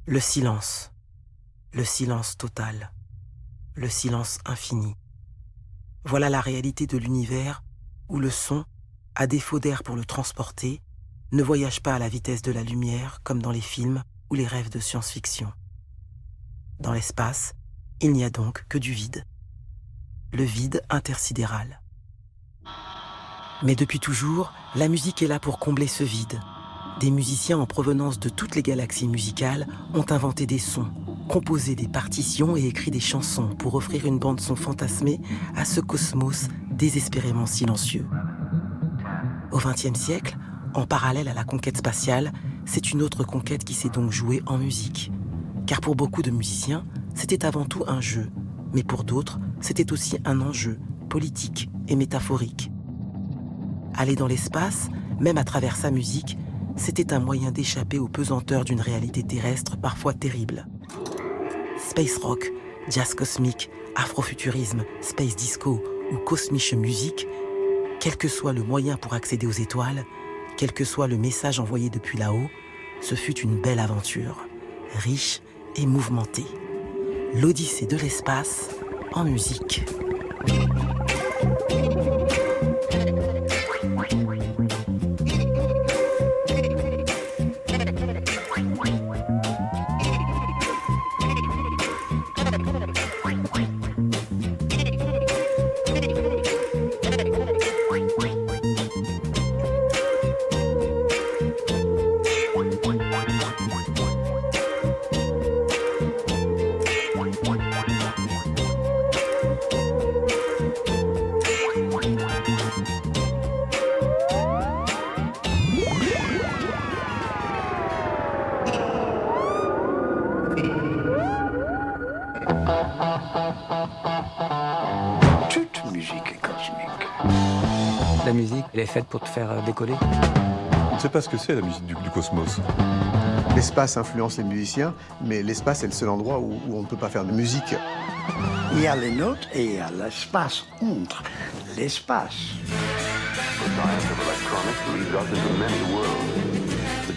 Le silence total, le silence infini. Voilà la réalité de l'univers où le son, à défaut d'air pour le transporter, ne voyage pas à la vitesse de la lumière comme dans les films ou les rêves de science-fiction. Dans l'espace, il n'y a donc que du vide. Le vide intersidéral. Mais depuis toujours, la musique est là pour combler ce vide. Des musiciens en provenance de toutes les galaxies musicales ont inventé des sons, composé des partitions et écrit des chansons pour offrir une bande-son fantasmée à ce cosmos désespérément silencieux. Au XXe siècle, en parallèle à la conquête spatiale, c'est une autre conquête qui s'est donc jouée en musique. Car pour beaucoup de musiciens, c'était avant tout un jeu, mais pour d'autres, c'était aussi un enjeu politique et métaphorique. Aller dans l'espace, même à travers sa musique, c'était un moyen d'échapper aux pesanteurs d'une réalité terrestre parfois terrible. Space rock, jazz cosmique, afrofuturisme, space disco ou cosmische musique, quel que soit le moyen pour accéder aux étoiles, quel que soit le message envoyé depuis là-haut, ce fut une belle aventure, riche et mouvementée. L'Odyssée de l'espace en musique. Toute musique est cosmique. La musique, elle est faite pour te faire décoller. On ne sait pas ce que c'est la musique du cosmos. L'espace influence les musiciens, mais l'espace est le seul endroit où on ne peut pas faire de musique. Il y a les notes et il y a l'espace entre l'espace.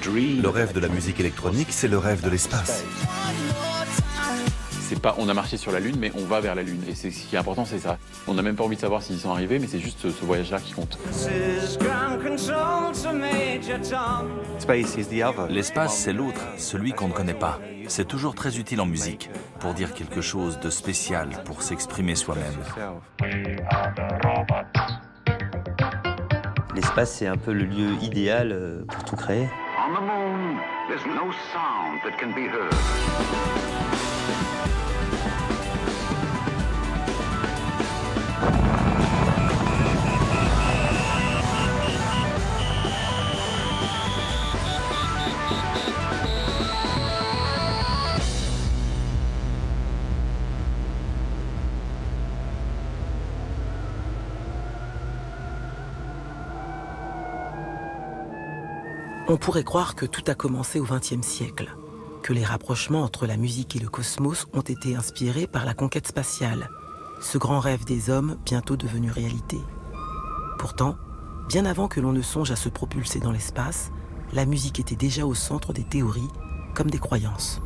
Le rêve de la musique électronique, c'est le rêve de l'espace. C'est pas on a marché sur la Lune, mais on va vers la Lune. Et c'est ce qui est important, c'est ça. On n'a même pas envie de savoir s'ils y sont arrivés, mais c'est juste ce voyage-là qui compte. L'espace, c'est l'autre, celui qu'on ne connaît pas. C'est toujours très utile en musique, pour dire quelque chose de spécial, pour s'exprimer soi-même. L'espace, c'est un peu le lieu idéal pour tout créer. On the moon, there's no sound that can be heard. On pourrait croire que tout a commencé au XXe siècle, que les rapprochements entre la musique et le cosmos ont été inspirés par la conquête spatiale, ce grand rêve des hommes bientôt devenu réalité. Pourtant, bien avant que l'on ne songe à se propulser dans l'espace, la musique était déjà au centre des théories comme des croyances.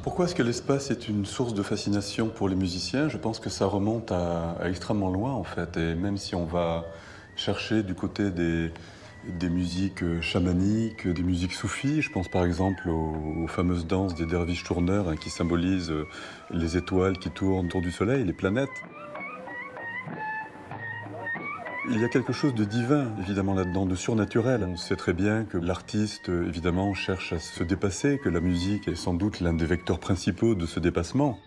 Pourquoi est-ce que l'espace est une source de fascination pour les musiciens? Je pense que ça remonte à extrêmement loin, en fait. Et même si on va chercher du côté des musiques chamaniques, des musiques soufis. Je pense par exemple aux fameuses danses des derviches tourneurs qui symbolisent les étoiles qui tournent autour du soleil, les planètes. Il y a quelque chose de divin, évidemment, là-dedans, de surnaturel. On sait très bien que l'artiste, évidemment, cherche à se dépasser, que la musique est sans doute l'un des vecteurs principaux de ce dépassement.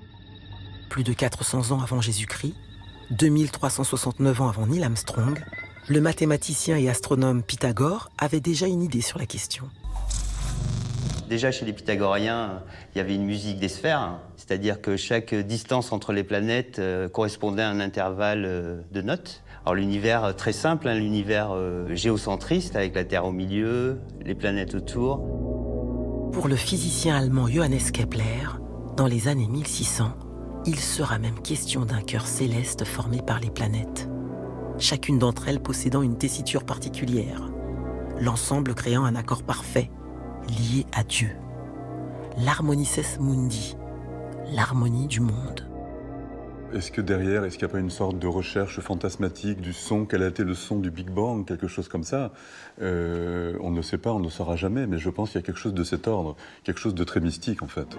Plus de 400 ans avant Jésus-Christ, 2369 ans avant Neil Armstrong, le mathématicien et astronome Pythagore avait déjà une idée sur la question. Déjà, chez les Pythagoriens, il y avait une musique des sphères, c'est-à-dire que chaque distance entre les planètes correspondait à un intervalle de notes. Alors l'univers très simple, l'univers géocentriste, avec la Terre au milieu, les planètes autour. Pour le physicien allemand Johannes Kepler, dans les années 1600, il sera même question d'un cœur céleste formé par les planètes. Chacune d'entre elles possédant une tessiture particulière, l'ensemble créant un accord parfait, lié à Dieu. l'harmonices mundi, l'harmonie du monde. Est-ce qu'il n'y a pas une sorte de recherche fantasmatique du son? Quel a été le son du Big Bang? Quelque chose comme ça. On ne sait pas, on ne saura jamais, mais je pense qu'il y a quelque chose de cet ordre, quelque chose de très mystique en fait.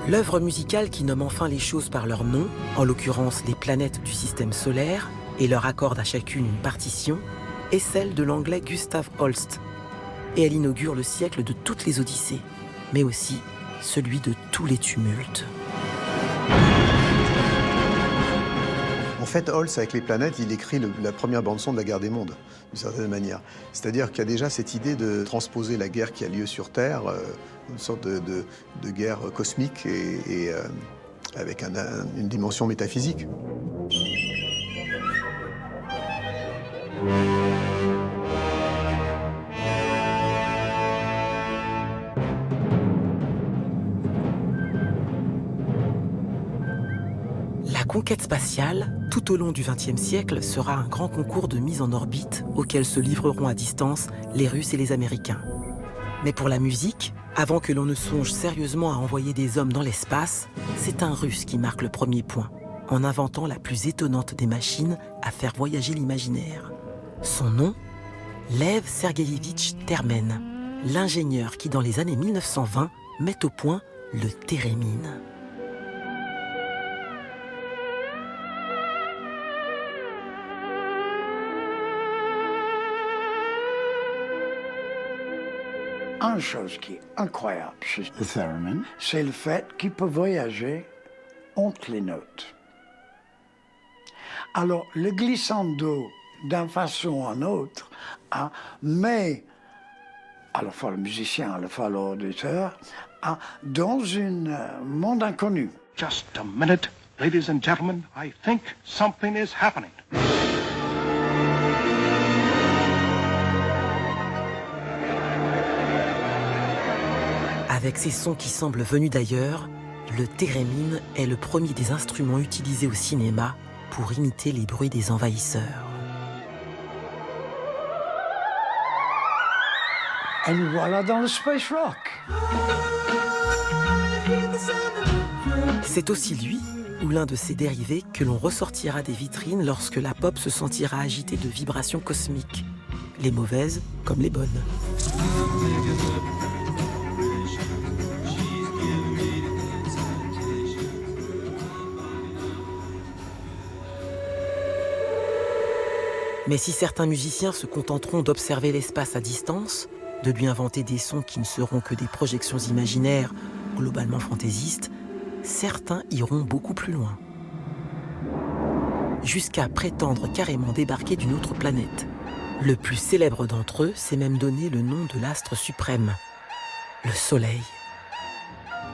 L'œuvre musicale qui nomme enfin les choses par leur nom, en l'occurrence les planètes du système solaire, et leur accorde à chacune une partition, est celle de l'anglais Gustav Holst. Et elle inaugure le siècle de toutes les odyssées, mais aussi celui de tous les tumultes. En fait, Holst, avec les planètes, il écrit la première bande-son de la guerre des mondes, d'une certaine manière. C'est-à-dire qu'il y a déjà cette idée de transposer la guerre qui a lieu sur Terre, une sorte de guerre cosmique et avec une dimension métaphysique. La conquête spatiale, tout au long du XXe siècle, sera un grand concours de mise en orbite auquel se livreront à distance les Russes et les Américains. Mais pour la musique, avant que l'on ne songe sérieusement à envoyer des hommes dans l'espace, c'est un Russe qui marque le premier point, en inventant la plus étonnante des machines à faire voyager l'imaginaire. Son nom, Lev Sergueïevitch Termen, l'ingénieur qui, dans les années 1920, met au point le térémine. Une chose qui est incroyable chez le theremin, c'est le fait qu'il peut voyager entre les notes. Alors, le glissando d'une façon ou d'une autre, mais à la fois le musicien, à la fois l'auditeur, dans un monde inconnu. Just a minute, ladies and gentlemen, I think something is happening. Avec ses sons qui semblent venus d'ailleurs, le térémine est le premier des instruments utilisés au cinéma pour imiter les bruits des envahisseurs. Et nous voilà dans le space rock. C'est aussi lui, ou l'un de ses dérivés, que l'on ressortira des vitrines lorsque la pop se sentira agitée de vibrations cosmiques, les mauvaises comme les bonnes. Mais si certains musiciens se contenteront d'observer l'espace à distance, de lui inventer des sons qui ne seront que des projections imaginaires, globalement fantaisistes, certains iront beaucoup plus loin. Jusqu'à prétendre carrément débarquer d'une autre planète. Le plus célèbre d'entre eux s'est même donné le nom de l'astre suprême, le Soleil.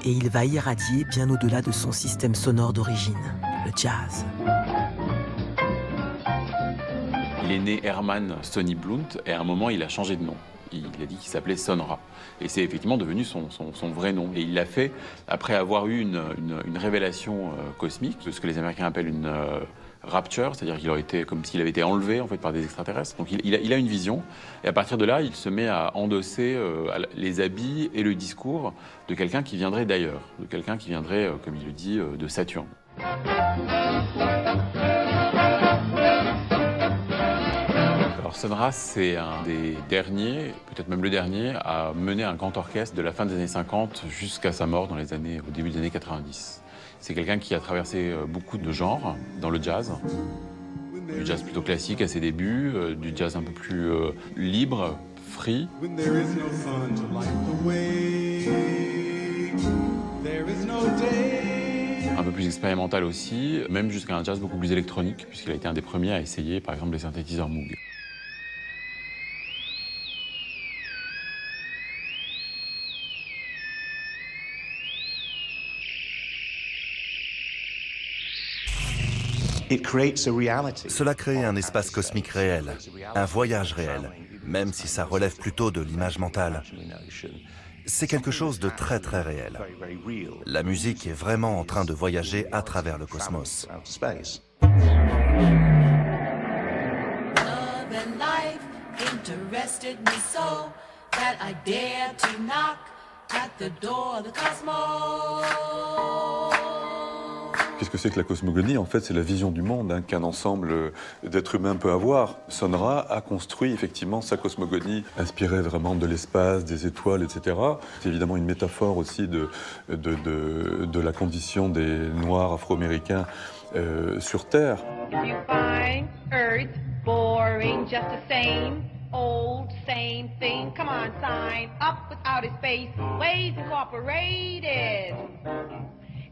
Et il va irradier bien au-delà de son système sonore d'origine, le jazz. Il est né Hermann Sonny Blunt et à un moment il a changé de nom. Il a dit qu'il s'appelait Son Ra. Et c'est effectivement devenu son vrai nom. Et il l'a fait après avoir eu une révélation cosmique, ce que les Américains appellent une rapture, c'est-à-dire qu'il aurait été comme s'il avait été enlevé en fait, par des extraterrestres. Donc il a une vision, et à partir de là, il se met à endosser les habits et le discours de quelqu'un qui viendrait d'ailleurs, de quelqu'un qui viendrait, comme il le dit, de Saturne. Alors Son Ra, c'est un des derniers, peut-être même le dernier, à mener un grand orchestre de la fin des années 50 jusqu'à sa mort au début des années 90. C'est quelqu'un qui a traversé beaucoup de genres dans le jazz. Du jazz plutôt classique à ses débuts, du jazz un peu plus libre, free. Un peu plus expérimental aussi, même jusqu'à un jazz beaucoup plus électronique, puisqu'il a été un des premiers à essayer, par exemple, les synthétiseurs Moog. Cela crée un espace cosmique réel, un voyage réel, même si ça relève plutôt de l'image mentale. C'est quelque chose de très très réel. La musique est vraiment en train de voyager à travers le cosmos. Love and life, arrested me so that I dared to knock at the door of the cosmos. Qu'est-ce que c'est que la cosmogonie? En fait, c'est la vision du monde qu'un ensemble d'êtres humains peut avoir. Son Ra a construit effectivement sa cosmogonie, inspirée vraiment de l'espace, des étoiles, etc. C'est évidemment une métaphore aussi de la condition des Noirs afro-américains sur Terre. If you find Earth boring, just the same old, same thing, come on, sign up with outer space, Ways Incorporated.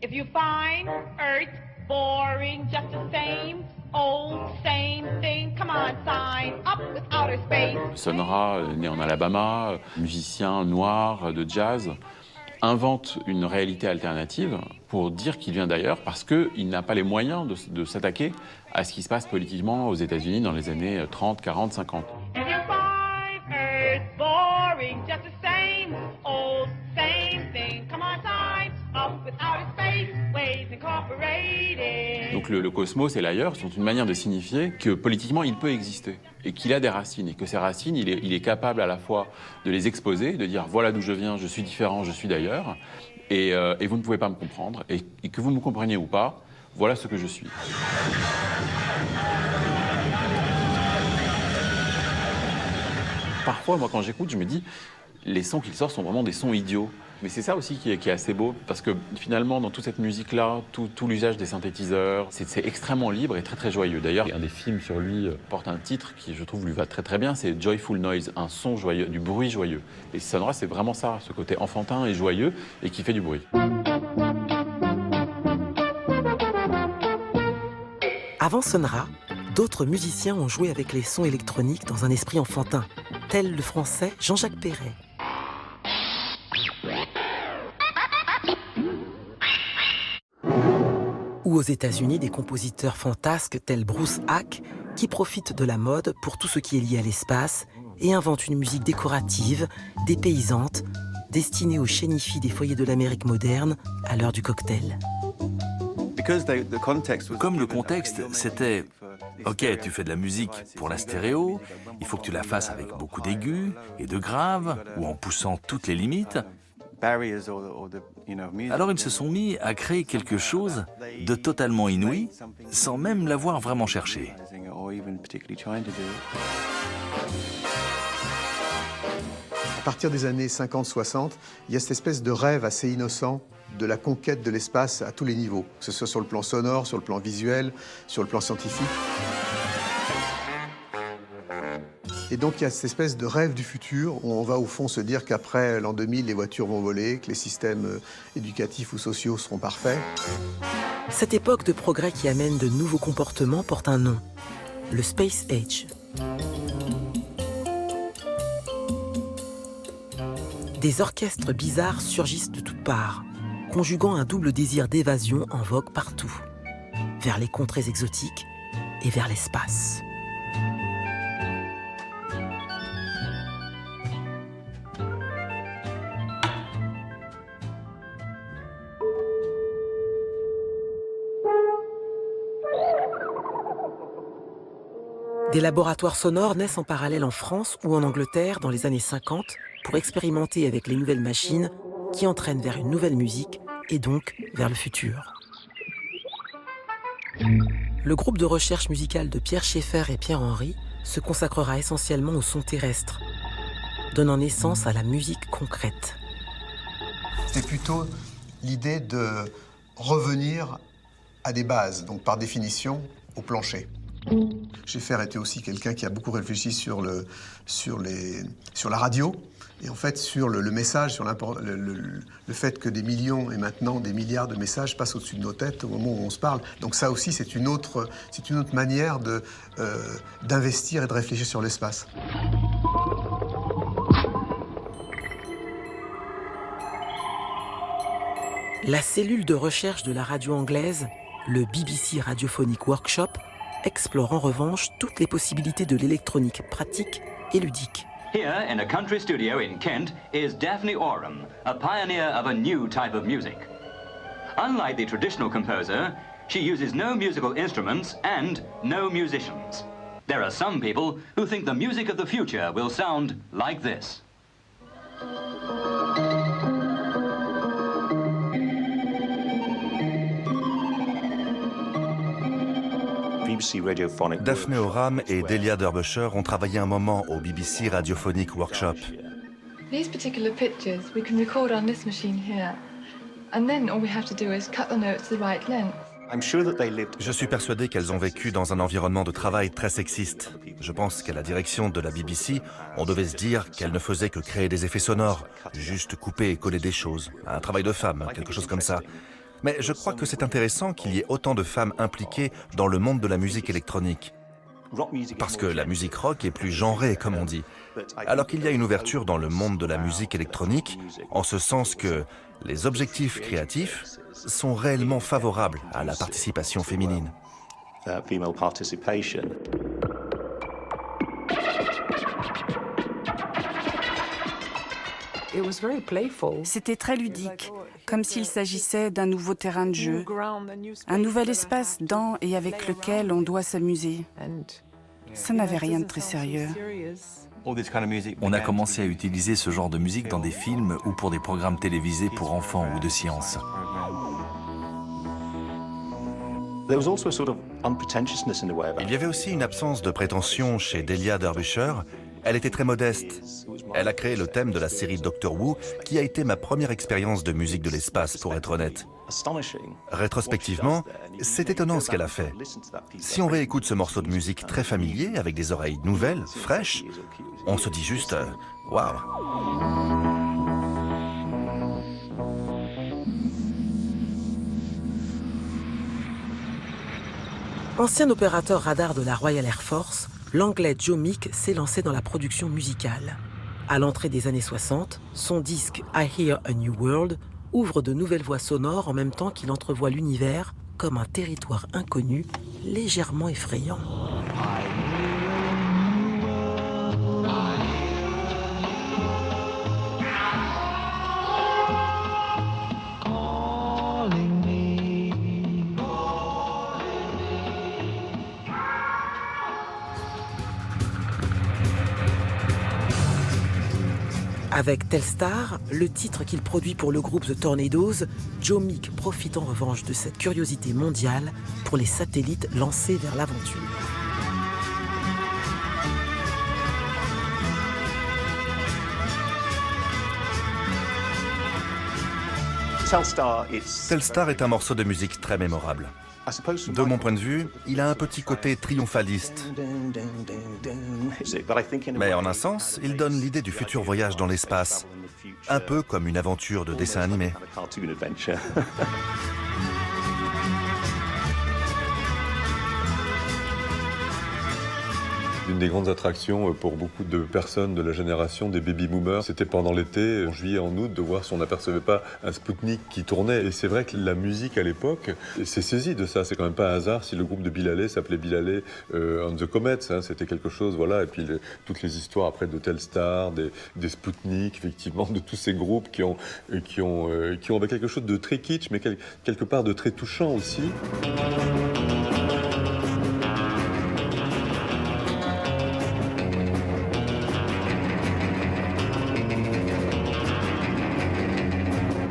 If you find Earth boring, just the same old, same thing, come on, sign up with outer space. Son Ra, né en Alabama, musicien noir de jazz, invente une réalité alternative pour dire qu'il vient d'ailleurs parce qu'il n'a pas les moyens de s'attaquer à ce qui se passe politiquement aux États-Unis dans les années 30, 40, 50. If you find Earth boring, just the same old, same thing, come on, sign up with outer space, Ways Incorporated. Donc le cosmos et l'ailleurs sont une manière de signifier que politiquement il peut exister et qu'il a des racines et que ces racines il est capable à la fois de les exposer, de dire voilà d'où je viens, je suis différent, je suis d'ailleurs et vous ne pouvez pas me comprendre et que vous me compreniez ou pas, voilà ce que je suis. Parfois moi quand j'écoute je me dis les sons qu'il sort sont vraiment des sons idiots. Mais c'est ça aussi qui est assez beau, parce que finalement, dans toute cette musique-là, tout l'usage des synthétiseurs, c'est extrêmement libre et très très joyeux. D'ailleurs, un des films sur lui porte un titre qui, je trouve, lui va très très bien, c'est Joyful Noise, un son joyeux, du bruit joyeux. Et Son Ra, c'est vraiment ça, ce côté enfantin et joyeux, et qui fait du bruit. Avant Son Ra, d'autres musiciens ont joué avec les sons électroniques dans un esprit enfantin, tel le français Jean-Jacques Perret. Ou aux États-Unis, des compositeurs fantasques tels Bruce Hack qui profitent de la mode pour tout ce qui est lié à l'espace et inventent une musique décorative, dépaysante, destinée aux chénifis des foyers de l'Amérique moderne à l'heure du cocktail. Comme le contexte, c'était « Ok, tu fais de la musique pour la stéréo, il faut que tu la fasses avec beaucoup d'aigus et de graves, ou en poussant toutes les limites. » Alors ils se sont mis à créer quelque chose de totalement inouï, sans même l'avoir vraiment cherché. À partir des années 50-60, il y a cette espèce de rêve assez innocent de la conquête de l'espace à tous les niveaux, que ce soit sur le plan sonore, sur le plan visuel, sur le plan scientifique. Et donc il y a cette espèce de rêve du futur où on va au fond se dire qu'après l'an 2000, les voitures vont voler, que les systèmes éducatifs ou sociaux seront parfaits. Cette époque de progrès qui amène de nouveaux comportements porte un nom, le Space Age. Des orchestres bizarres surgissent de toutes parts, conjuguant un double désir d'évasion en vogue partout, vers les contrées exotiques et vers l'espace. Des laboratoires sonores naissent en parallèle en France ou en Angleterre dans les années 50 pour expérimenter avec les nouvelles machines qui entraînent vers une nouvelle musique et donc vers le futur. Le groupe de recherche musicale de Pierre Schaeffer et Pierre Henry se consacrera essentiellement au son terrestre, donnant naissance à la musique concrète. C'est plutôt l'idée de revenir à des bases, donc par définition au plancher. Schaeffer était aussi quelqu'un qui a beaucoup réfléchi sur la radio et en fait sur le message, sur le fait que des millions et maintenant des milliards de messages passent au-dessus de nos têtes au moment où on se parle. Donc ça aussi c'est une autre manière d'investir et de réfléchir sur l'espace. La cellule de recherche de la radio anglaise, le BBC Radiophonic Workshop, explore en revanche toutes les possibilités de l'électronique pratique et ludique. Here in a country studio in Kent is Daphne Oram, a pioneer of a new type of music. Unlike the traditional composer, she uses no musical instruments and no musicians. There are some people who think the music of the future will sound like this. Daphne Oram et Delia Derbyshire ont travaillé un moment au BBC Radiophonic Workshop. These particular pictures we can record on this machine here, and then all we have to do is cut the notes to the right length. Je suis persuadé qu'elles ont vécu dans un environnement de travail très sexiste. Je pense qu'à la direction de la BBC, on devait se dire qu'elles ne faisaient que créer des effets sonores, juste couper et coller des choses. Un travail de femme, quelque chose comme ça. Mais je crois que c'est intéressant qu'il y ait autant de femmes impliquées dans le monde de la musique électronique. Parce que la musique rock est plus genrée, comme on dit. Alors qu'il y a une ouverture dans le monde de la musique électronique, en ce sens que les objectifs créatifs sont réellement favorables à la participation féminine. C'était très ludique, comme s'il s'agissait d'un nouveau terrain de jeu, un nouvel espace dans et avec lequel on doit s'amuser. Ça n'avait rien de très sérieux. On a commencé à utiliser ce genre de musique dans des films ou pour des programmes télévisés pour enfants ou de science. Il y avait aussi une absence de prétention chez Delia Derbyshire. Elle était très modeste. Elle a créé le thème de la série Doctor Who, qui a été ma première expérience de musique de l'espace, pour être honnête. Rétrospectivement, c'est étonnant ce qu'elle a fait. Si on réécoute ce morceau de musique très familier, avec des oreilles nouvelles, fraîches, on se dit juste « Waouh !» Ancien opérateur radar de la Royal Air Force, l'Anglais Joe Meek s'est lancé dans la production musicale. À l'entrée des années 60, son disque I Hear a New World ouvre de nouvelles voies sonores en même temps qu'il entrevoit l'univers comme un territoire inconnu, légèrement effrayant. Avec Telstar, le titre qu'il produit pour le groupe The Tornadoes, Joe Meek profite en revanche de cette curiosité mondiale pour les satellites lancés vers l'aventure. Telstar est un morceau de musique très mémorable. De mon point de vue, il a un petit côté triomphaliste. Mais en un sens, il donne l'idée du futur voyage dans l'espace, un peu comme une aventure de dessin animé. Une des grandes attractions pour beaucoup de personnes de la génération des baby-boomers, c'était pendant l'été, en juillet, en août, de voir si on n'apercevait pas un Spoutnik qui tournait. Et c'est vrai que la musique à l'époque s'est saisie de ça. C'est quand même pas un hasard si le groupe de Bill Haley s'appelait Bill Haley on the Comets. Hein, c'était quelque chose, voilà. Et puis toutes les histoires après de Telstar, des Spoutnik, effectivement, de tous ces groupes qui ont quelque chose de très kitsch, mais quelque part de très touchant aussi.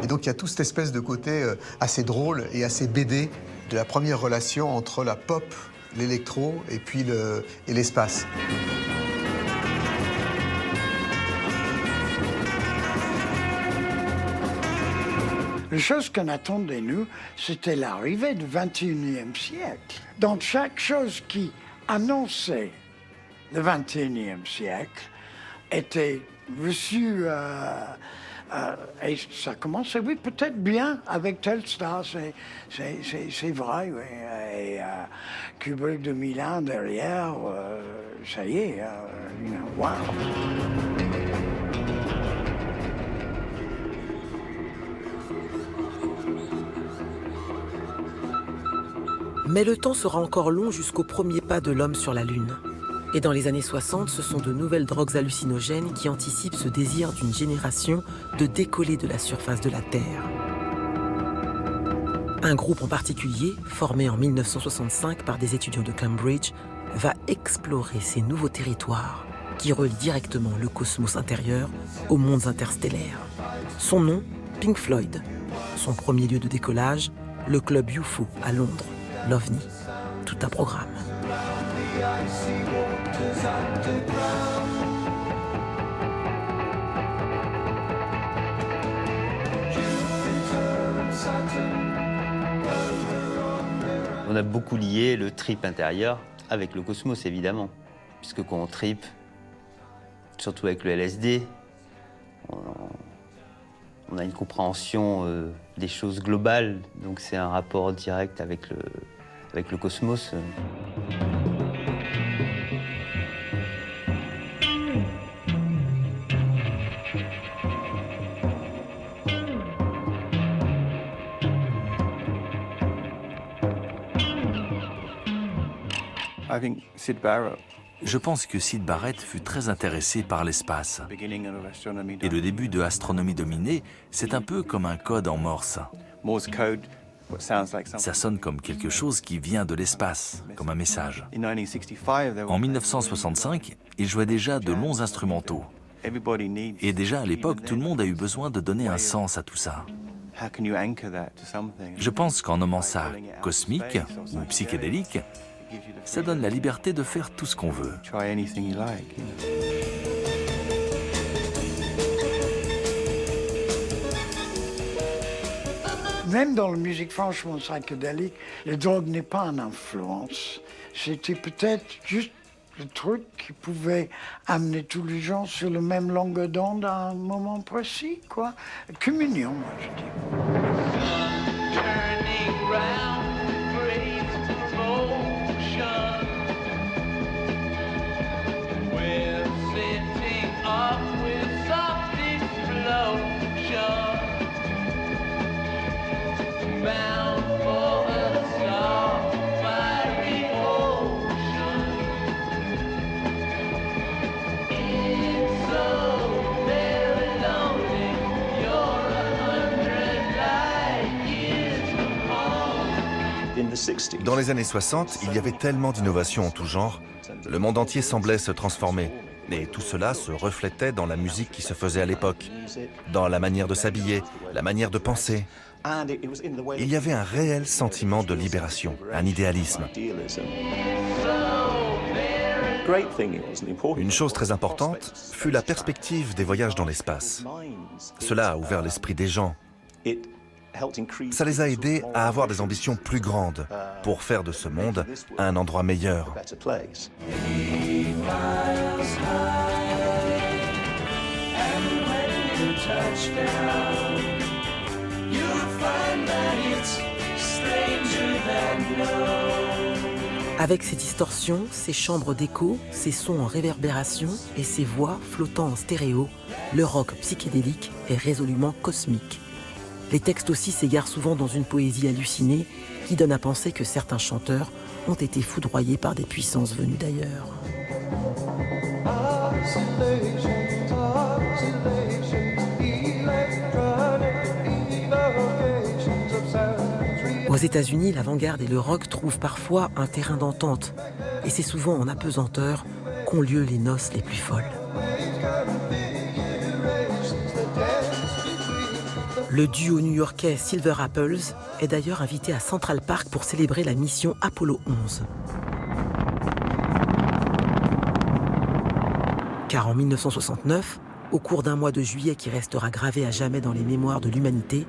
Donc il y a toute cette espèce de côté assez drôle et assez BD de la première relation entre la pop, l'électro et puis l'espace. La chose qu'on attendait, nous, c'était l'arrivée du XXIe siècle. Donc chaque chose qui annonçait le XXIe siècle était reçue... et ça commence, oui, peut-être bien avec Telstar, c'est vrai, oui. Et Kubrick de Milan derrière, ça y est, wow. Mais le temps sera encore long jusqu'au premier pas de l'homme sur la Lune. Et dans les années 60, ce sont de nouvelles drogues hallucinogènes qui anticipent ce désir d'une génération de décoller de la surface de la Terre. Un groupe en particulier, formé en 1965 par des étudiants de Cambridge, va explorer ces nouveaux territoires qui relient directement le cosmos intérieur aux mondes interstellaires. Son nom, Pink Floyd. Son premier lieu de décollage, le club UFO à Londres, l'OVNI. Tout un programme. On a beaucoup lié le trip intérieur avec le cosmos, évidemment. Puisque quand on trip, surtout avec le LSD, on a une compréhension des choses globales. Donc c'est un rapport direct avec le cosmos. Je pense que Syd Barrett fut très intéressé par l'espace. Et le début de Astronomie dominée, c'est un peu comme un code en morse. Ça sonne comme quelque chose qui vient de l'espace, comme un message. En 1965, il jouait déjà de longs instrumentaux. Et déjà à l'époque, tout le monde a eu besoin de donner un sens à tout ça. Je pense qu'en nommant ça cosmique ou psychédélique, ça donne la liberté de faire tout ce qu'on veut. Même dans la musique franchement psychédélique, le drogue n'est pas une influence. C'était peut-être juste le truc qui pouvait amener tous les gens sur le même longueur d'onde à un moment précis, quoi. Communion, moi, je dis. Dans les années 60, il y avait tellement d'innovations en tout genre, le monde entier semblait se transformer. Et tout cela se reflétait dans la musique qui se faisait à l'époque, dans la manière de s'habiller, la manière de penser. Il y avait un réel sentiment de libération, un idéalisme. Une chose très importante fut la perspective des voyages dans l'espace. Cela a ouvert l'esprit des gens. Ça les a aidés à avoir des ambitions plus grandes pour faire de ce monde un endroit meilleur. Avec ses distorsions, ses chambres d'écho, ses sons en réverbération et ses voix flottant en stéréo, le rock psychédélique est résolument cosmique. Les textes aussi s'égarent souvent dans une poésie hallucinée qui donne à penser que certains chanteurs ont été foudroyés par des puissances venues d'ailleurs. Aux États-Unis, l'avant-garde et le rock trouvent parfois un terrain d'entente, et c'est souvent en apesanteur qu'ont lieu les noces les plus folles. Le duo new-yorkais Silver Apples est d'ailleurs invité à Central Park pour célébrer la mission Apollo 11. Car en 1969, au cours d'un mois de juillet qui restera gravé à jamais dans les mémoires de l'humanité,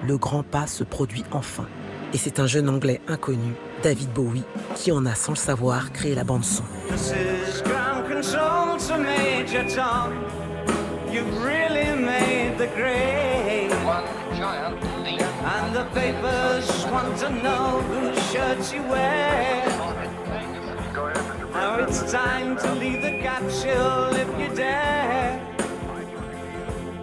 le grand pas se produit enfin. Et c'est un jeune Anglais inconnu, David Bowie, qui en a, sans le savoir, créé la bande-son.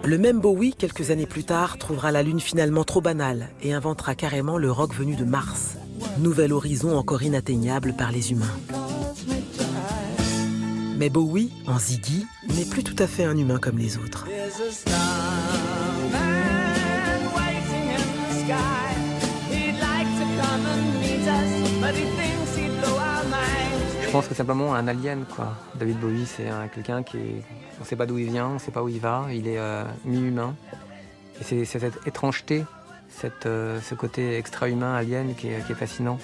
Le même Bowie, quelques années plus tard, trouvera la Lune finalement trop banale et inventera carrément le rock venu de Mars. Nouvel horizon encore inatteignable par les humains. Mais Bowie, en Ziggy, n'est plus tout à fait un humain comme les autres. pense que simplement un alien, quoi. David Bowie, c'est quelqu'un qui est... On ne sait pas d'où il vient, on ne sait pas où il va, il est mi-humain. Et c'est cette étrangeté, ce côté extra-humain, alien, qui est fascinant.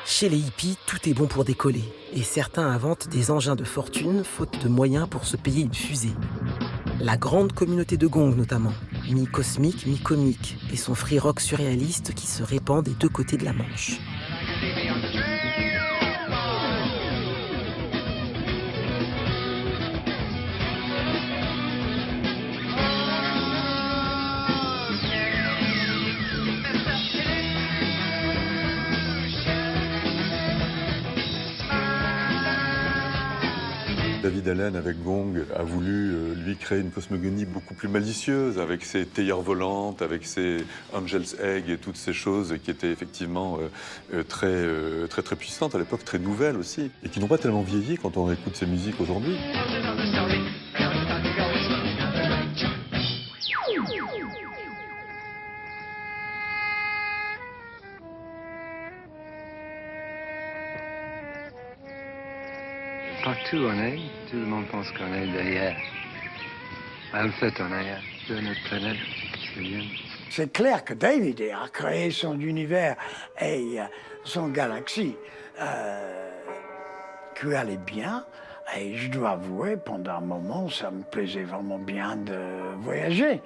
Chez les hippies, tout est bon pour décoller, et certains inventent des engins de fortune, faute de moyens pour se payer une fusée. La grande communauté de gong notamment, mi-cosmique, mi-comique, et son free rock surréaliste qui se répand des deux côtés de la Manche. David Allen, avec Gong, a voulu, lui, créer une cosmogonie beaucoup plus malicieuse, avec ses théières volantes, avec ses Angel's Egg et toutes ces choses qui étaient effectivement très puissantes à l'époque, très nouvelles aussi, et qui n'ont pas tellement vieilli quand on écoute ces musiques aujourd'hui. Partout on est, tout le monde pense qu'on est derrière. En fait, on est sur notre planète. C'est clair que David a créé son univers et son galaxie qui allait bien. Et je dois avouer, pendant un moment, ça me plaisait vraiment bien de voyager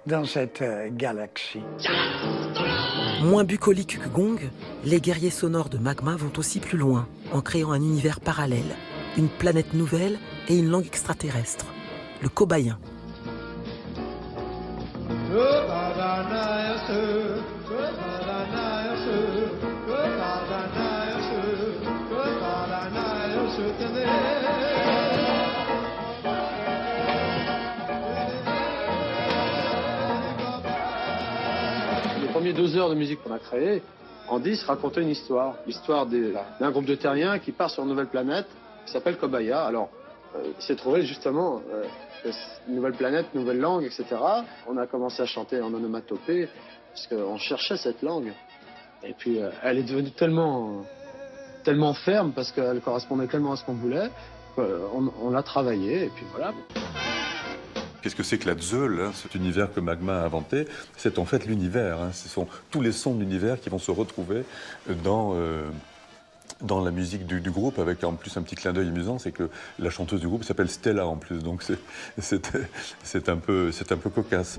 dans cette galaxie. Moins bucoliques que Gong, les guerriers sonores de Magma vont aussi plus loin, en créant un univers parallèle, une planète nouvelle et une langue extraterrestre, le cobayen. Les premiers 2 heures de musique qu'on a créées, en 10 racontaient une histoire. L'histoire d'un groupe de terriens qui part sur une nouvelle planète qui s'appelle Kobaya. Alors, il s'est trouvé justement une nouvelle planète, une nouvelle langue, etc. On a commencé à chanter en onomatopée parce qu'on cherchait cette langue. Et puis, elle est devenue tellement ferme parce qu'elle correspondait tellement à ce qu'on voulait. On l'a travaillée et puis voilà. Qu'est-ce que c'est que la Tzeul, hein, cet univers que Magma a inventé? C'est en fait l'univers. Hein. Ce sont tous les sons de l'univers qui vont se retrouver dans la musique du groupe, avec en plus un petit clin d'œil amusant, c'est que la chanteuse du groupe s'appelle Stella en plus, donc c'est un peu cocasse.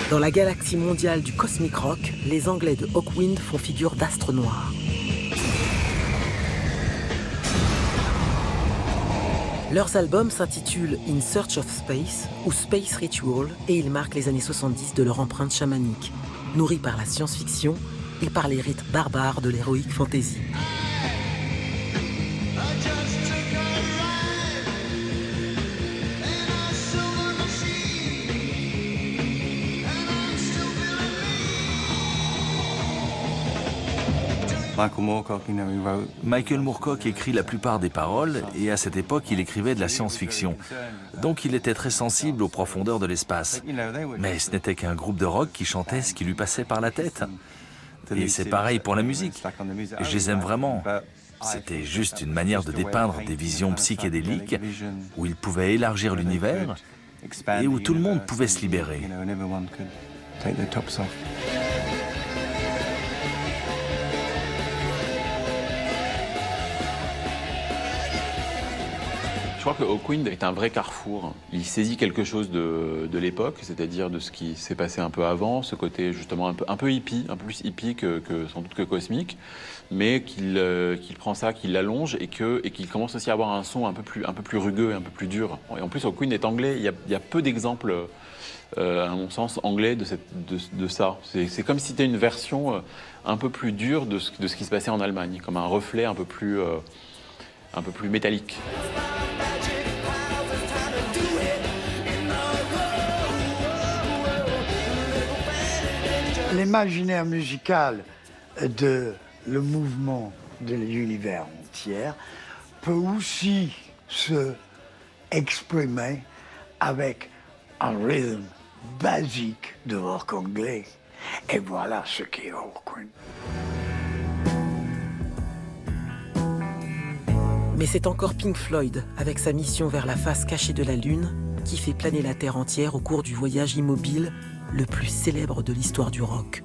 Dans la galaxie mondiale du cosmic rock, les Anglais de Hawkwind font figure d'astres noirs. Leurs albums s'intitulent In Search of Space ou Space Ritual et ils marquent les années 70 de leur empreinte chamanique, nourrie par la science-fiction et par les rites barbares de l'heroic fantasy. Michael Moorcock écrit la plupart des paroles et à cette époque il écrivait de la science-fiction. Donc il était très sensible aux profondeurs de l'espace. Mais ce n'était qu'un groupe de rock qui chantait ce qui lui passait par la tête. Et c'est pareil pour la musique. Je les aime vraiment. C'était juste une manière de dépeindre des visions psychédéliques où ils pouvaient élargir l'univers et où tout le monde pouvait se libérer. Je crois que Hawkwind est un vrai carrefour. Il saisit quelque chose de l'époque, c'est-à-dire de ce qui s'est passé un peu avant, ce côté justement un peu hippie, un peu plus hippie sans doute que cosmique, mais qu'il prend ça, qu'il l'allonge et qu'il commence aussi à avoir un son un peu plus rugueux et un peu plus dur. Et en plus, Hawkwind est anglais. Il y a peu d'exemples, à mon sens, anglais de ça. C'est comme si c'était une version un peu plus dure de ce qui se passait en Allemagne, comme un reflet un peu plus métallique. Magic. l'imaginaire musical le mouvement de l'univers entier peut aussi se exprimer avec un rythme basique de rock anglais. Et voilà ce qu'est Hawkwind. Mais c'est encore Pink Floyd, avec sa mission vers la face cachée de la Lune, qui fait planer la Terre entière au cours du voyage immobile le plus célèbre de l'histoire du rock.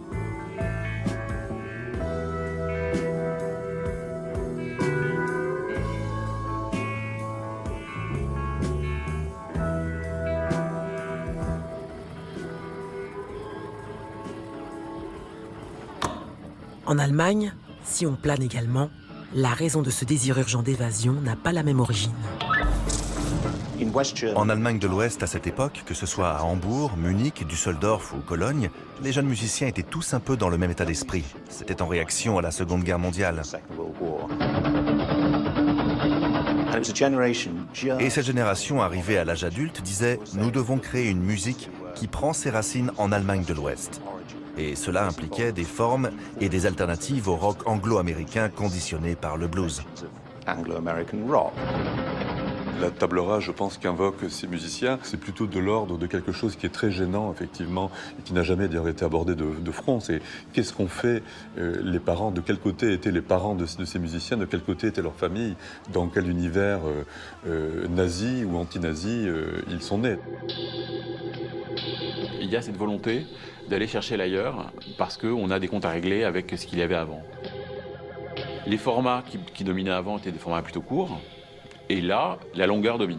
En Allemagne, si on plane également, la raison de ce désir urgent d'évasion n'a pas la même origine. En Allemagne de l'Ouest, à cette époque, que ce soit à Hambourg, Munich, Düsseldorf ou Cologne, les jeunes musiciens étaient tous un peu dans le même état d'esprit. C'était en réaction à la Seconde Guerre mondiale. Et cette génération, arrivée à l'âge adulte, disait « Nous devons créer une musique qui prend ses racines en Allemagne de l'Ouest ». Et cela impliquait des formes et des alternatives au rock anglo-américain conditionné par le blues. La table rase, je pense, qu'invoquent ces musiciens, c'est plutôt de l'ordre de quelque chose qui est très gênant, effectivement, et qui n'a jamais d'ailleurs été abordé de front. C'est qu'est-ce qu'ont fait les parents, de quel côté étaient les parents de ces musiciens, de quel côté était leur famille, dans quel univers nazi ou anti-nazi ils sont nés. Il y a cette volonté d'aller chercher l'ailleurs parce qu'on a des comptes à régler avec ce qu'il y avait avant. Les formats qui dominaient avant étaient des formats plutôt courts, et là, la longueur domine.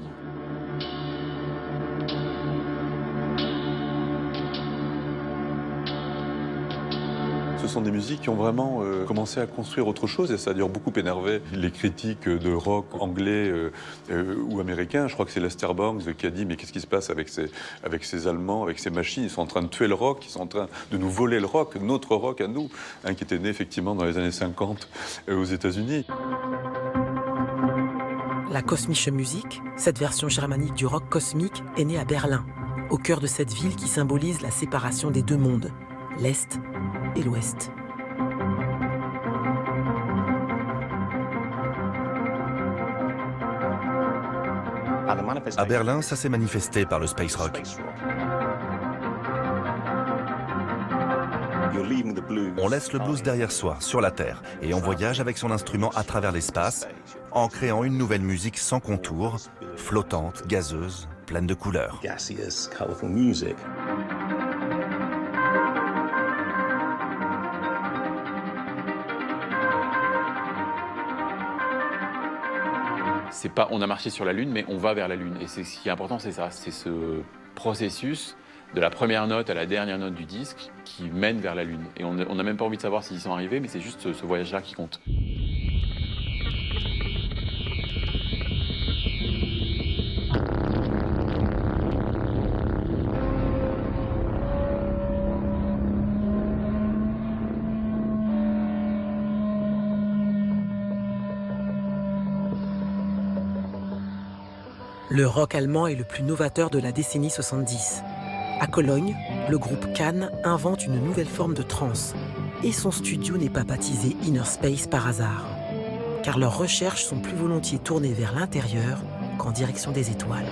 Ce sont des musiques qui ont vraiment commencé à construire autre chose, et ça a d'ailleurs beaucoup énervé les critiques de rock anglais ou américains. Je crois que c'est Lester Bangs qui a dit « Mais qu'est-ce qui se passe avec ces Allemands, avec ces machines? Ils sont en train de tuer le rock, ils sont en train de nous voler le rock, notre rock à nous », qui était né effectivement dans les années 50 aux États-Unis. La Kosmische Musik, cette version germanique du rock cosmique, est née à Berlin, au cœur de cette ville qui symbolise la séparation des deux mondes, l'Est et l'Ouest. À Berlin, ça s'est manifesté par le space rock. On laisse le blues derrière soi, sur la Terre, et on voyage avec son instrument à travers l'espace, en créant une nouvelle musique sans contour, flottante, gazeuse, pleine de couleurs. On a marché sur la Lune, mais on va vers la Lune. Et ce qui est important, c'est ça, c'est ce processus de la première note à la dernière note du disque qui mène vers la Lune. Et on n'a même pas envie de savoir s'ils sont arrivés, mais c'est juste ce voyage-là qui compte. Le rock allemand est le plus novateur de la décennie 70. À Cologne, le groupe Cannes invente une nouvelle forme de trance. Et son studio n'est pas baptisé Inner Space par hasard. Car leurs recherches sont plus volontiers tournées vers l'intérieur qu'en direction des étoiles.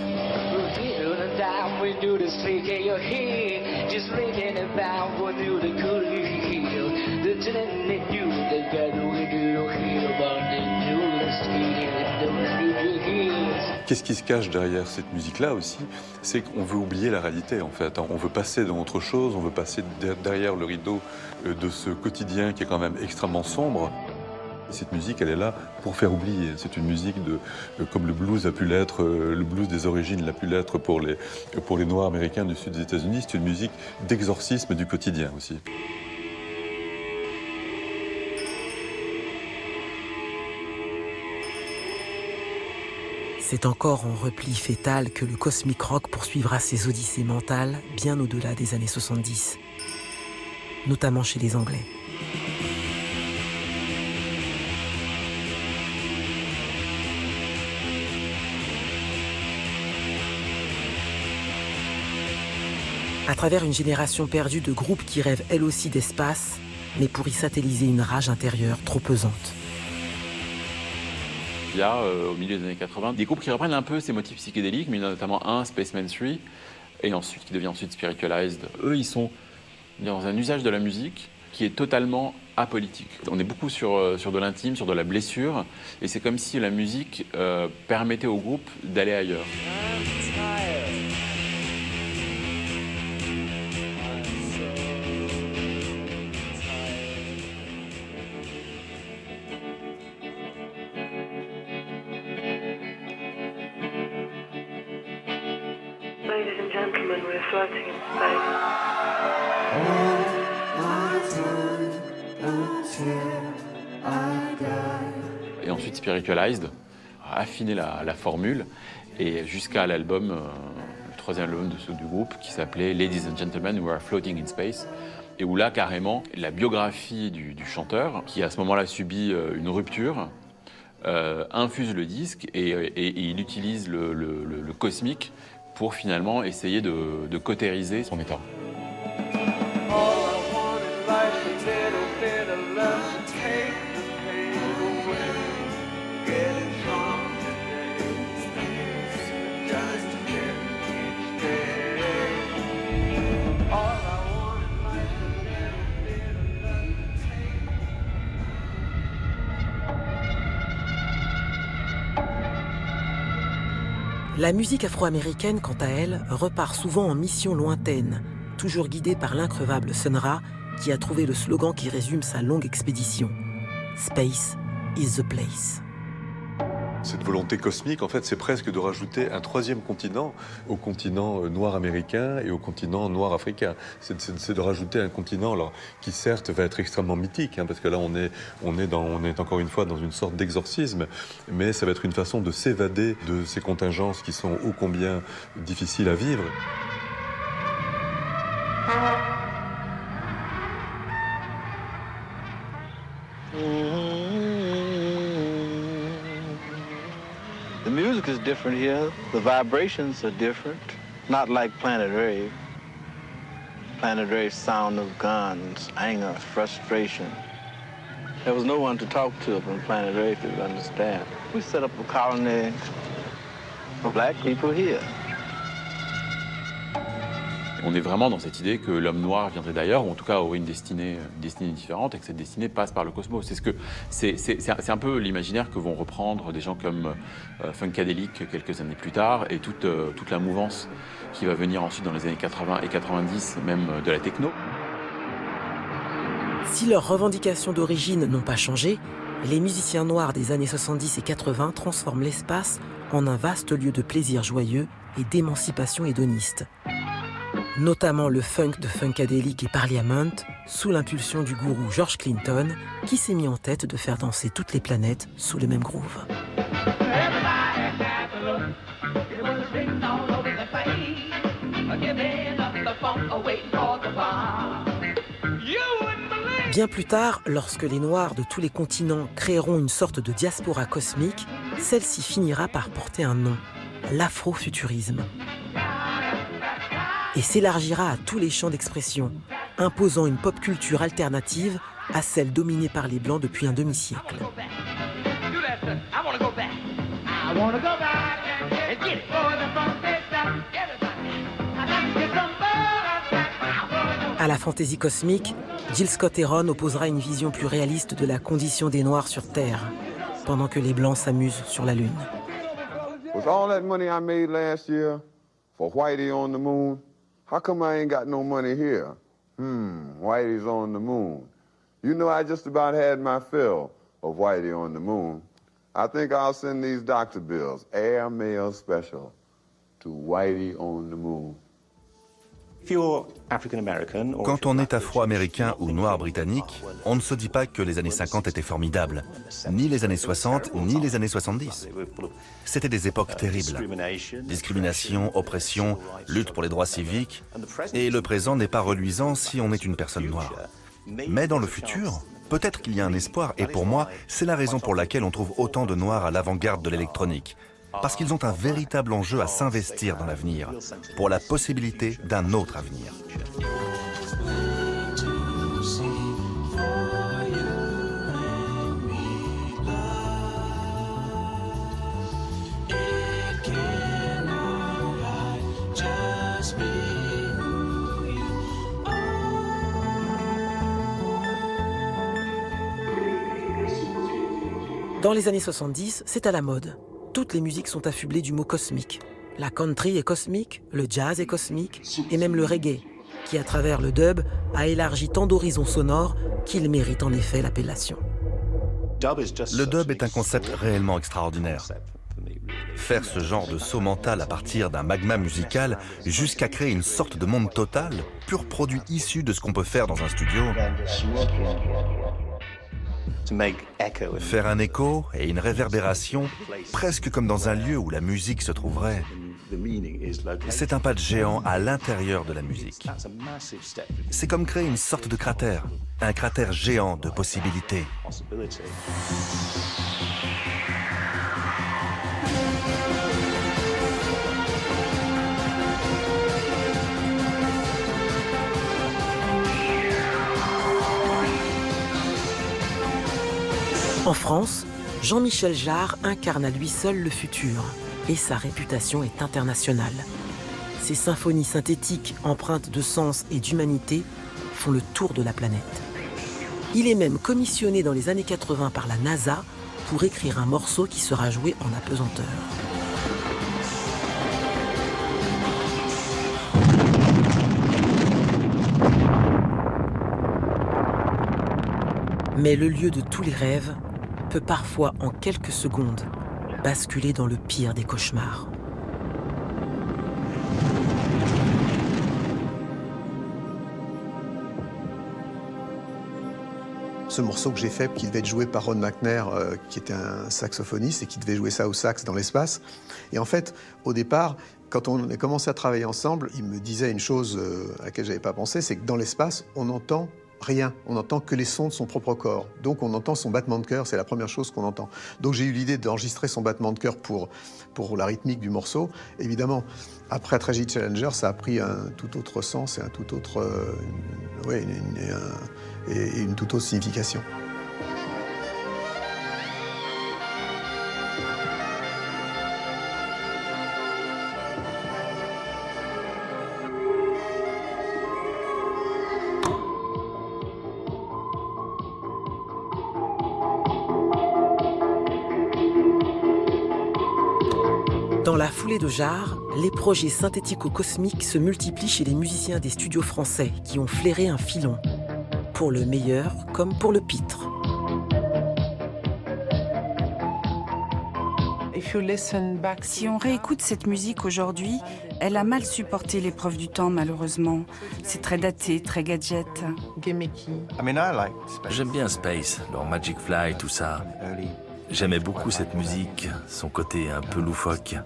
Qu'est-ce qui se cache derrière cette musique-là aussi? C'est qu'on veut oublier la réalité, en fait. On veut passer dans autre chose, on veut passer derrière le rideau de ce quotidien qui est quand même extrêmement sombre. Cette musique, elle est là pour faire oublier. C'est une musique comme le blues a pu l'être, le blues des origines l'a pu l'être pour les Noirs américains du sud des États-Unis. C'est une musique d'exorcisme du quotidien aussi. C'est encore en repli fétal que le cosmic rock poursuivra ses odyssées mentales bien au-delà des années 70, notamment chez les Anglais. à travers une génération perdue de groupes qui rêvent elle aussi d'espace, mais pour y satelliser une rage intérieure trop pesante. Il y a, au milieu des années 80, des groupes qui reprennent un peu ces motifs psychédéliques, mais il y en a notamment un, Spaceman 3, et ensuite qui devient ensuite Spiritualized. Eux, ils sont dans un usage de la musique qui est totalement apolitique. On est beaucoup sur de l'intime, sur de la blessure, et c'est comme si la musique permettait au groupe d'aller ailleurs. Ladies and gentlemen, we're floating in space. Et ensuite Spiritualized a affiné la formule et jusqu'à l'album, le troisième album du groupe qui s'appelait Ladies and Gentlemen, We Are Floating in Space, et où là carrément la biographie du chanteur, qui à ce moment-là subit une rupture, infuse le disque et il utilise le cosmique pour finalement essayer de cautériser son état. La musique afro-américaine, quant à elle, repart souvent en mission lointaine, toujours guidée par l'increvable Sun Ra, qui a trouvé le slogan qui résume sa longue expédition. Space is the place. Cette volonté cosmique, en fait, c'est presque de rajouter un troisième continent au continent noir américain et au continent noir africain. C'est de rajouter un continent alors, qui, certes, va être extrêmement mythique, hein, parce que là, on est encore une fois dans une sorte d'exorcisme, mais ça va être une façon de s'évader de ces contingences qui sont ô combien difficiles à vivre. The music is different here. The vibrations are different. Not like Planet Rave. Planet Rave's sound of guns, anger, frustration. There was no one to talk to up on Planet Rave to understand. We set up a colony for black people here. On est vraiment dans cette idée que l'homme noir viendrait d'ailleurs, ou en tout cas aurait une destinée différente, et que cette destinée passe par le cosmos. C'est un peu l'imaginaire que vont reprendre des gens comme Funkadelic quelques années plus tard, et toute la mouvance qui va venir ensuite dans les années 80 et 90, même de la techno. Si leurs revendications d'origine n'ont pas changé, les musiciens noirs des années 70 et 80 transforment l'espace en un vaste lieu de plaisir joyeux et d'émancipation hédoniste. Notamment le funk de Funkadelic et Parliament, sous l'impulsion du gourou George Clinton, qui s'est mis en tête de faire danser toutes les planètes sous le même groove. Bien plus tard, lorsque les Noirs de tous les continents créeront une sorte de diaspora cosmique, celle-ci finira par porter un nom, l'afrofuturisme, et s'élargira à tous les champs d'expression, imposant une pop culture alternative à celle dominée par les Blancs depuis un demi-siècle. À la fantaisie cosmique, Jill Scott Heron opposera une vision plus réaliste de la condition des Noirs sur Terre, pendant que les Blancs s'amusent sur la Lune. With all that money I made last year for Whitey on the moon, how come I ain't got no money here? Whitey's on the moon. You know, I just about had my fill of Whitey on the moon. I think I'll send these doctor bills, air mail special, to Whitey on the moon. Quand on est afro-américain ou noir britannique, on ne se dit pas que les années 50 étaient formidables, ni les années 60, ni les années 70. C'était des époques terribles. Discrimination, oppression, lutte pour les droits civiques, et le présent n'est pas reluisant si on est une personne noire. Mais dans le futur, peut-être qu'il y a un espoir, et pour moi, c'est la raison pour laquelle on trouve autant de noirs à l'avant-garde de l'électronique. parce qu'ils ont un véritable enjeu à s'investir dans l'avenir, pour la possibilité d'un autre avenir. Dans les années 70, c'est à la mode. Toutes les musiques sont affublées du mot cosmique. La country est cosmique, le jazz est cosmique, et même le reggae, qui à travers le dub a élargi tant d'horizons sonores qu'il mérite en effet l'appellation. Le dub est un concept réellement extraordinaire. Faire ce genre de saut mental à partir d'un magma musical jusqu'à créer une sorte de monde total, pur produit issu de ce qu'on peut faire dans un studio. Faire un écho et une réverbération, presque comme dans un lieu où la musique se trouverait. C'est un pas de géant à l'intérieur de la musique. C'est comme créer une sorte de cratère, un cratère géant de possibilités. En France, Jean-Michel Jarre incarne à lui seul le futur et sa réputation est internationale. Ses symphonies synthétiques empreintes de sens et d'humanité font le tour de la planète. Il est même commissionné dans les années 80 par la NASA pour écrire un morceau qui sera joué en apesanteur. Mais le lieu de tous les rêves peut parfois, en quelques secondes, basculer dans le pire des cauchemars. Ce morceau que j'ai fait, qui devait être joué par Ron McNair, qui était un saxophoniste et qui devait jouer ça au sax dans l'espace. Et en fait, au départ, quand on a commencé à travailler ensemble, il me disait une chose à laquelle je n'avais pas pensé, c'est que dans l'espace, on n'entend rien. On n'entend que les sons de son propre corps. Donc on entend son battement de cœur, c'est la première chose qu'on entend. Donc j'ai eu l'idée d'enregistrer son battement de cœur pour la rythmique du morceau. Évidemment, après Tragic Challenger, ça a pris un tout autre sens et un tout autre, une toute autre signification. Dans la foulée de Jarre, les projets synthético-cosmiques se multiplient chez les musiciens des studios français qui ont flairé un filon, pour le meilleur comme pour le pitre. Si on réécoute cette musique aujourd'hui, elle a mal supporté l'épreuve du temps, malheureusement. C'est très daté, très gadget. J'aime bien Space, leur Magic Fly, tout ça. J'aimais beaucoup cette musique, son côté un peu loufoque. Il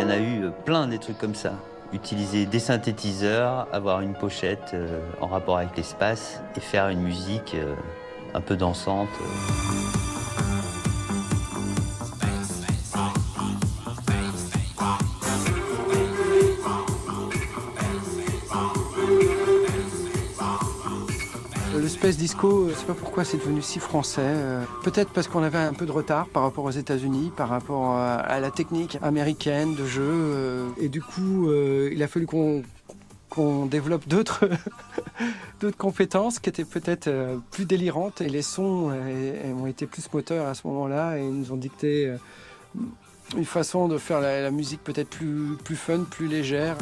y en a eu plein des trucs comme ça. Utiliser des synthétiseurs, avoir une pochette en rapport avec l'espace et faire une musique un peu dansante. Le space disco, je ne sais pas pourquoi c'est devenu si français. Peut-être parce qu'on avait un peu de retard par rapport aux États-Unis, par rapport à la technique américaine de jeu. Et du coup, il a fallu qu'on développe d'autres compétences qui étaient peut-être plus délirantes. Et les sons ont été plus moteurs à ce moment-là et nous ont dicté une façon de faire la musique peut-être plus fun, plus légère.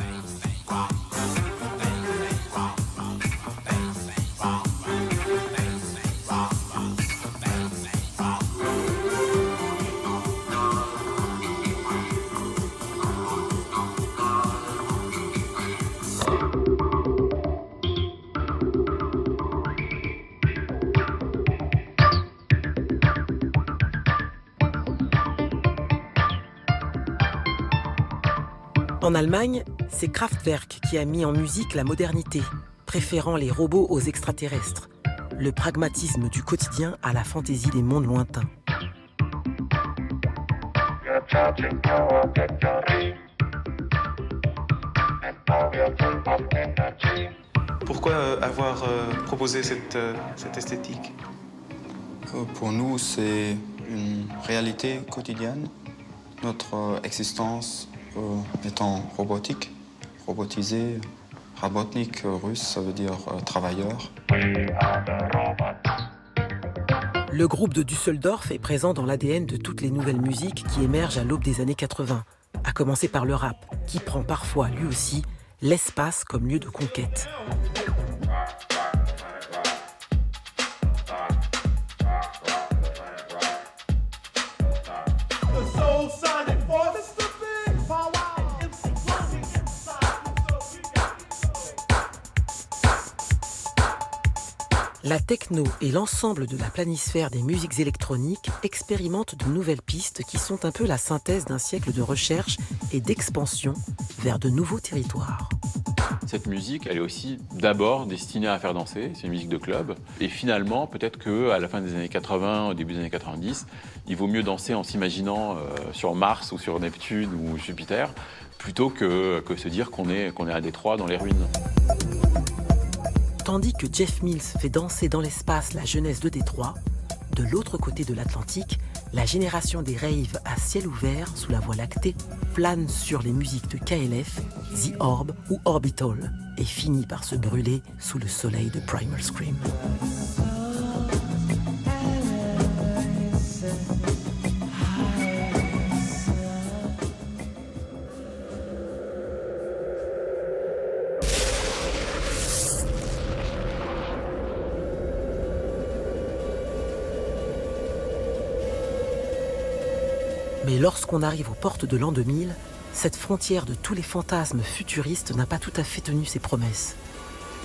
En Allemagne, c'est Kraftwerk qui a mis en musique la modernité, préférant les robots aux extraterrestres. le pragmatisme du quotidien à la fantaisie des mondes lointains. Pourquoi avoir proposé cette esthétique? Pour nous, c'est une réalité quotidienne. Notre existence étant robotique, robotisée, rabotnik russe, ça veut dire travailleur. Le groupe de Düsseldorf est présent dans l'ADN de toutes les nouvelles musiques qui émergent à l'aube des années 80, à commencer par le rap, qui prend parfois, lui aussi, l'espace comme lieu de conquête. La techno et l'ensemble de la planisphère des musiques électroniques expérimentent de nouvelles pistes qui sont un peu la synthèse d'un siècle de recherche et d'expansion vers de nouveaux territoires. Cette musique, elle est aussi d'abord destinée à faire danser, c'est une musique de club. Et finalement, peut-être qu'à la fin des années 80, au début des années 90, il vaut mieux danser en s'imaginant sur Mars ou sur Neptune ou Jupiter, plutôt que se dire qu'on est à Détroit dans les ruines. Tandis que Jeff Mills fait danser dans l'espace la jeunesse de Détroit, de l'autre côté de l'Atlantique, la génération des raves à ciel ouvert sous la Voie lactée plane sur les musiques de KLF, The Orb ou Orbital et finit par se brûler sous le soleil de Primal Scream. Mais lorsqu'on arrive aux portes de l'an 2000, cette frontière de tous les fantasmes futuristes n'a pas tout à fait tenu ses promesses.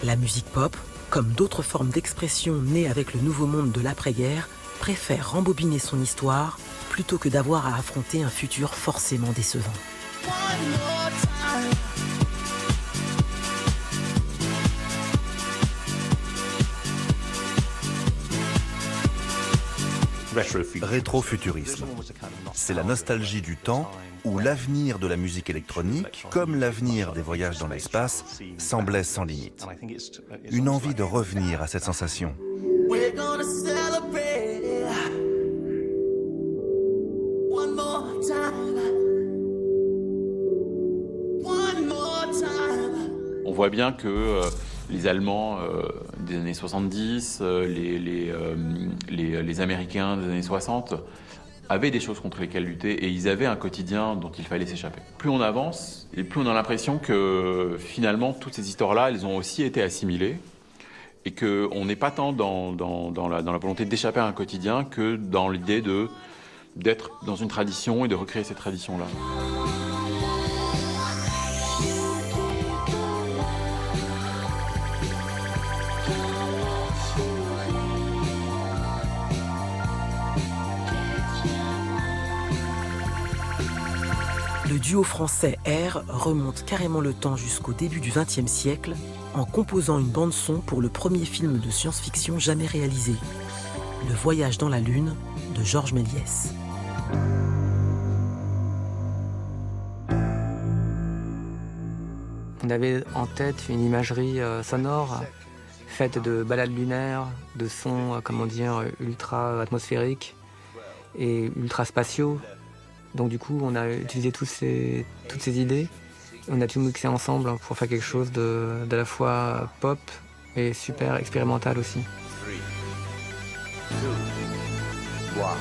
La musique pop, comme d'autres formes d'expression nées avec le nouveau monde de l'après-guerre, préfère rembobiner son histoire plutôt que d'avoir à affronter un futur forcément décevant. Rétrofuturisme. C'est la nostalgie du temps où l'avenir de la musique électronique, comme l'avenir des voyages dans l'espace, semblait sans limite. Une envie de revenir à cette sensation. On voit bien que les Allemands des années 70, les Américains des années 60 avaient des choses contre lesquelles lutter et ils avaient un quotidien dont il fallait s'échapper. Plus on avance et plus on a l'impression que finalement toutes ces histoires-là, elles ont aussi été assimilées et qu'on n'est pas tant dans la volonté d'échapper à un quotidien que dans l'idée d'être dans une tradition et de recréer cette tradition-là. Le duo français R remonte carrément le temps jusqu'au début du XXe siècle en composant une bande-son pour le premier film de science-fiction jamais réalisé, Le Voyage dans la Lune de Georges Méliès. On avait en tête une imagerie sonore faite de balades lunaires, de sons, ultra atmosphériques et ultra spatiaux. Donc du coup, on a utilisé toutes ces idées, on a tout mixé ensemble pour faire quelque chose de la fois pop et super expérimental aussi. 3,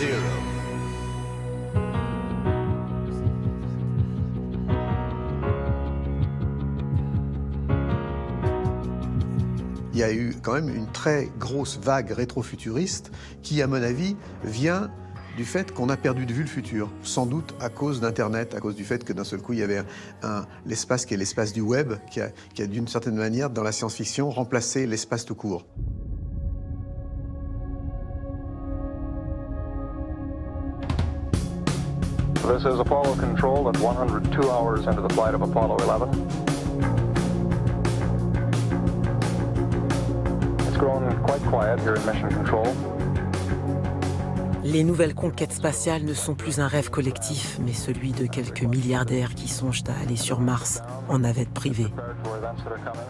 2, 1, 0. Il y a eu quand même une très grosse vague rétrofuturiste qui, à mon avis, vient du fait qu'on a perdu de vue le futur, sans doute à cause d'Internet, à cause du fait que d'un seul coup, il y avait l'espace qui est l'espace du web, qui a d'une certaine manière, dans la science-fiction, remplacé l'espace tout court. This is Apollo Control at 102 hours into the flight of Apollo 11. quite quiet here at Mission Control. Les nouvelles conquêtes spatiales ne sont plus un rêve collectif, mais celui de quelques milliardaires qui songent à aller sur Mars en navette privée.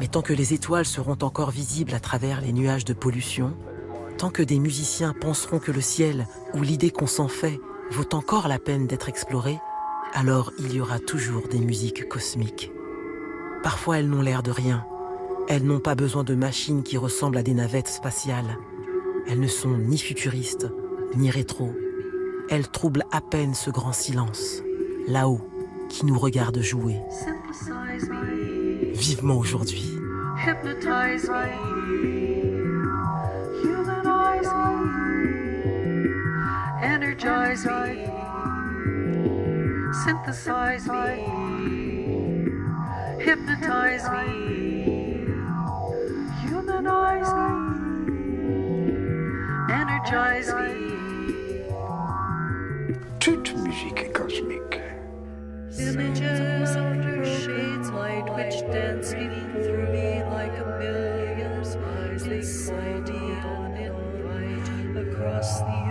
Mais tant que les étoiles seront encore visibles à travers les nuages de pollution, tant que des musiciens penseront que le ciel, ou l'idée qu'on s'en fait, vaut encore la peine d'être explorée, alors il y aura toujours des musiques cosmiques. Parfois elles n'ont l'air de rien. Elles n'ont pas besoin de machines qui ressemblent à des navettes spatiales. Elles ne sont ni futuristes, ni rétro. Elles troublent à peine ce grand silence, là-haut, qui nous regarde jouer. Vivement aujourd'hui. Hypnotize me, humanize me, energize me, synthesize me, hypnotize me, humanize me, energize me. Toute musique est cosmique. Images under shades light which dance through me like a million smiles. This idea invite across the